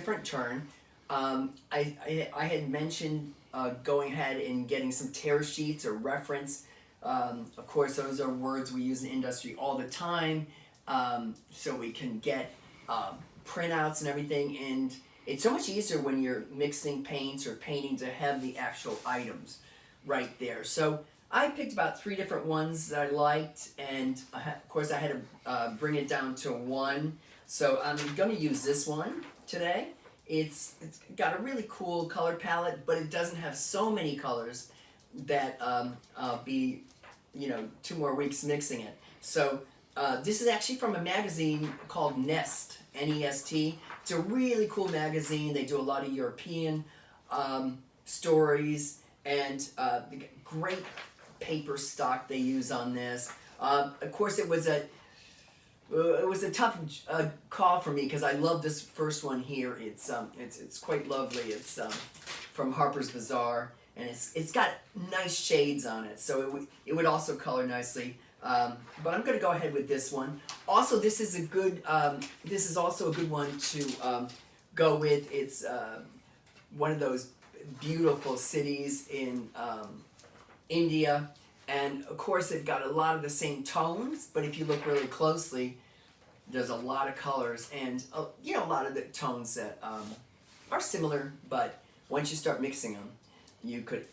different turn. I had mentioned going ahead and getting some tear sheets or reference. Of course, those are words we use in the industry all the time, so we can get printouts and everything. And it's so much easier when you're mixing paints or painting to have the actual items right there. So I picked about 3 different ones that I liked, and of course I had to bring it down to one. So I'm going to use this one today. It's got a really cool color palette, but it doesn't have so many colors that I'll be, 2 more weeks mixing it. So this is actually from a magazine called Nest, N-E-S-T. It's a really cool magazine. They do a lot of European stories, and great paper stock they use on this. Of course, it was a tough call for me because I love this first one here. It's quite lovely. It's from Harper's Bazaar, and it's got nice shades on it, so it would also color nicely. But I'm going to go ahead with this one. Also, this is a good. This is also a good one to go with. It's one of those beautiful cities in India, and of course they've got a lot of the same tones. But if you look really closely, there's a lot of colors and a lot of the tones that are similar. But once you start mixing them, you could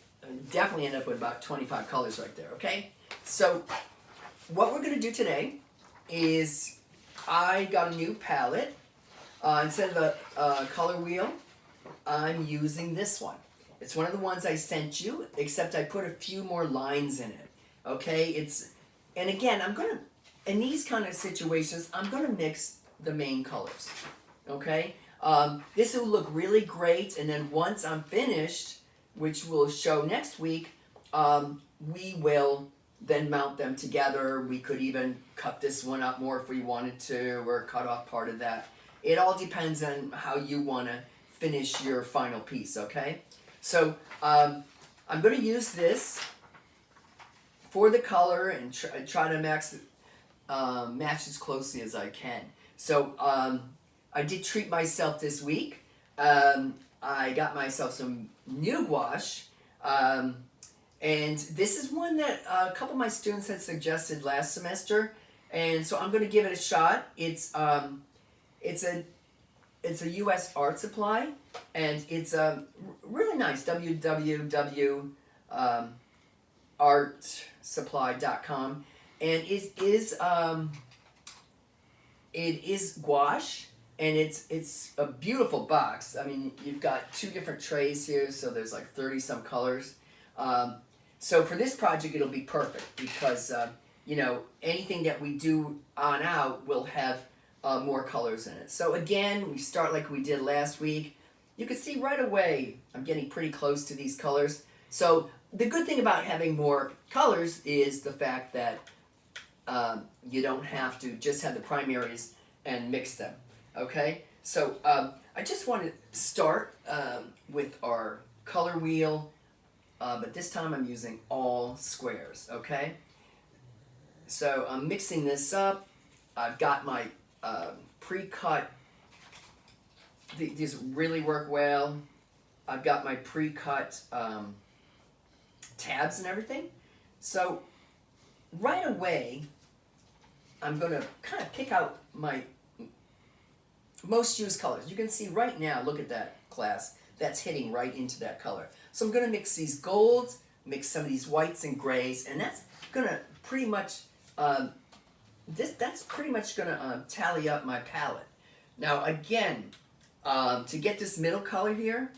definitely end up with about 25 colors right there. Okay, so what we're going to do today is I got a new palette. Instead of a color wheel, I'm using this one. It's one of the ones I sent you, except I put a few more lines in it. Okay, and again, in these kind of situations, I'm gonna mix the main colors. Okay, this will look really great, and then once I'm finished, which we'll show next week, we will then mount them together. We could even cut this one up more if we wanted to, or cut off part of that. It all depends on how you want to finish your final piece, okay? So I'm going to use this for the color and try to match as closely as I can. So I did treat myself this week. I got myself some new gouache. And this is one that a couple of my students had suggested last semester, and so I'm going to give it a shot. It's a U.S. art supply, and it's really nice. www.artsupply.com, and it is gouache, and it's a beautiful box. I mean, you've got 2 different trays here, so there's like 30 some colors. So for this project, it'll be perfect because, anything that we do on out will have more colors in it. So again, we start like we did last week. You can see right away I'm getting pretty close to these colors. So the good thing about having more colors is the fact that you don't have to just have the primaries and mix them. Okay? So I just want to start with our color wheel. But this time I'm using all squares, okay? So I'm mixing this up. I've got my pre-cut, these really work well. I've got my pre-cut tabs and everything. So right away, I'm going to kind of pick out my most used colors. You can see right now, look at that, class. That's hitting right into that color. So I'm going to mix these golds, mix some of these whites and grays, and that's going to pretty much that's pretty much going to tally up my palette. Now again, to get this middle color here,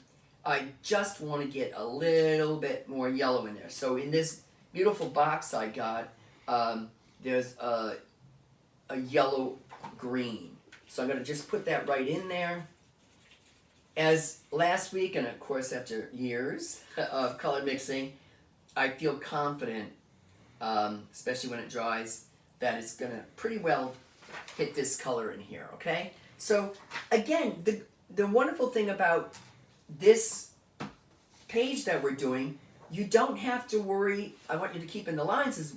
I just want to get a little bit more yellow in there. So in this beautiful box I got, there's a yellow green. So I'm going to just put that right in there. As last week, and of course after years of color mixing, I feel confident, especially when it dries, that it's going to pretty well hit this color in here, okay? So again, the wonderful thing about this page that we're doing, you don't have to worry. I want you to keep in the lines as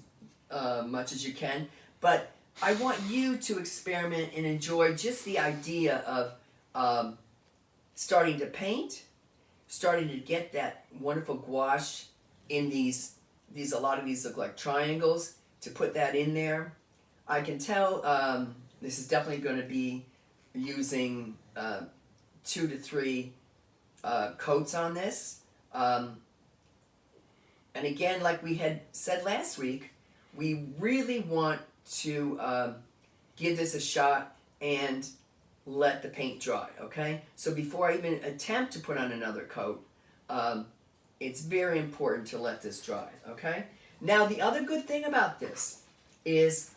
much as you can, but I want you to experiment and enjoy just the idea of starting to paint, starting to get that wonderful gouache in these a lot of these look like triangles, to put that in there. I can tell this is definitely going to be using 2 to 3 coats on this. And again, like we had said last week, we really want to give this a shot and let the paint dry, okay? So before I even attempt to put on another coat, it's very important to let this dry, okay? Now, the other good thing about this is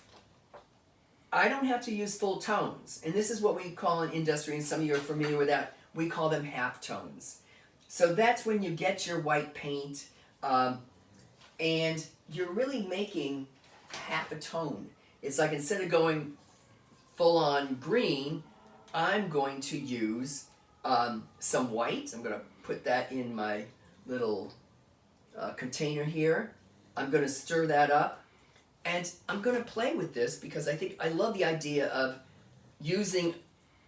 I don't have to use full tones. And this is what we call in industry, and some of you are familiar with that, we call them half tones. So that's when you get your white paint and you're really making half a tone. It's like instead of going full on green, I'm going to use some white. I'm going to put that in my little container here. I'm going to stir that up, and I'm going to play with this because I love the idea of using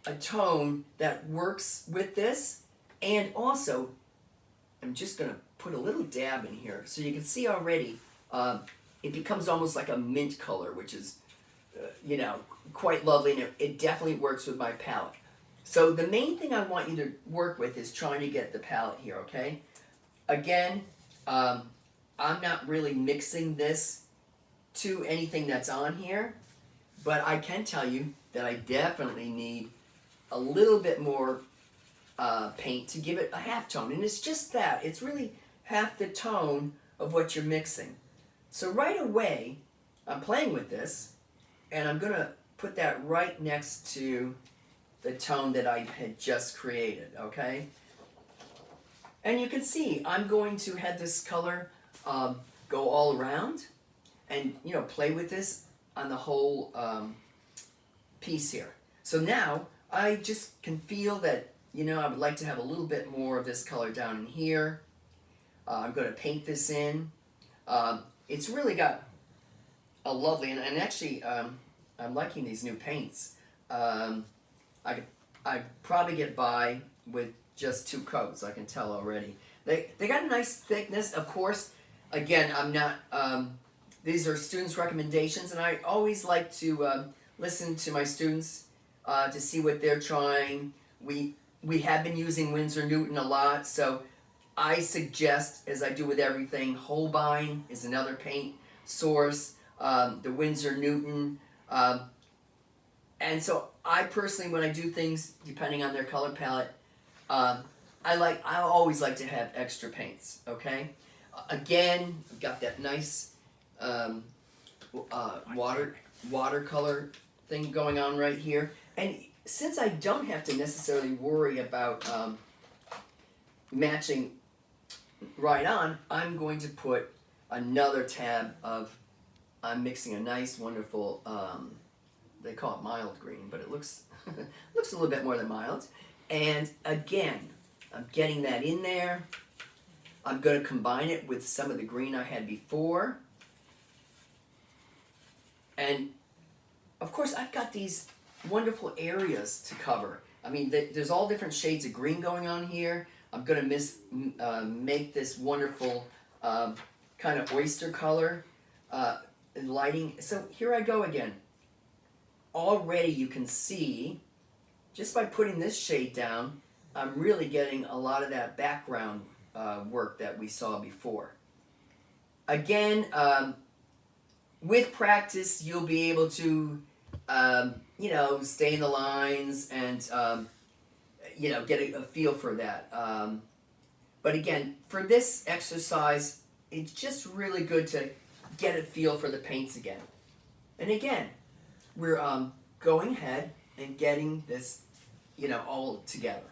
a tone that works with this. And also, I'm just going to put a little dab in here so you can see already it becomes almost like a mint color, which is quite lovely, and it definitely works with my palette. So the main thing I want you to work with is trying to get the palette here, okay? Again, I'm not really mixing this to anything that's on here, but I can tell you that I definitely need a little bit more paint to give it a half tone. And it's just that. It's really half the tone of what you're mixing. So right away, I'm playing with this, and I'm going to put that right next to the tone that I had just created, okay? And you can see I'm going to have this color go all around and, play with this on the whole piece here. So now I just can feel that, I would like to have a little bit more of this color down in here. I'm going to paint this in. It's really got a lovely, and actually I'm liking these new paints. I'd probably get by with just 2 coats, I can tell already. They got a nice thickness, of course. Again, I'm not, these are students' recommendations, and I always like to listen to my students to see what they're trying. We have been using Winsor Newton a lot, so I suggest, as I do with everything, Holbein is another paint source, the Winsor Newton, and so I personally, when I do things, depending on their color palette, I always like to have extra paints, okay? Again, I've got that nice watercolor thing going on right here. And since I don't have to necessarily worry about matching right on, I'm going to put another tab of, I'm mixing a nice, wonderful, they call it mild green, but it looks looks a little bit more than mild. And again, I'm getting that in there. I'm going to combine it with some of the green I had before. And of course, I've got these wonderful areas to cover. I mean, there's all different shades of green going on here. I'm going to make this wonderful kind of oyster color lighting. So here I go again. Already you can see, just by putting this shade down, I'm really getting a lot of that background work that we saw before. Again, with practice, you'll be able to, stay in the lines and, get a feel for that. But again, for this exercise, it's just really good to get a feel for the paints again. And again, we're going ahead and getting this, all together.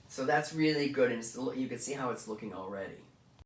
So that's really good, and you can see how it's looking already.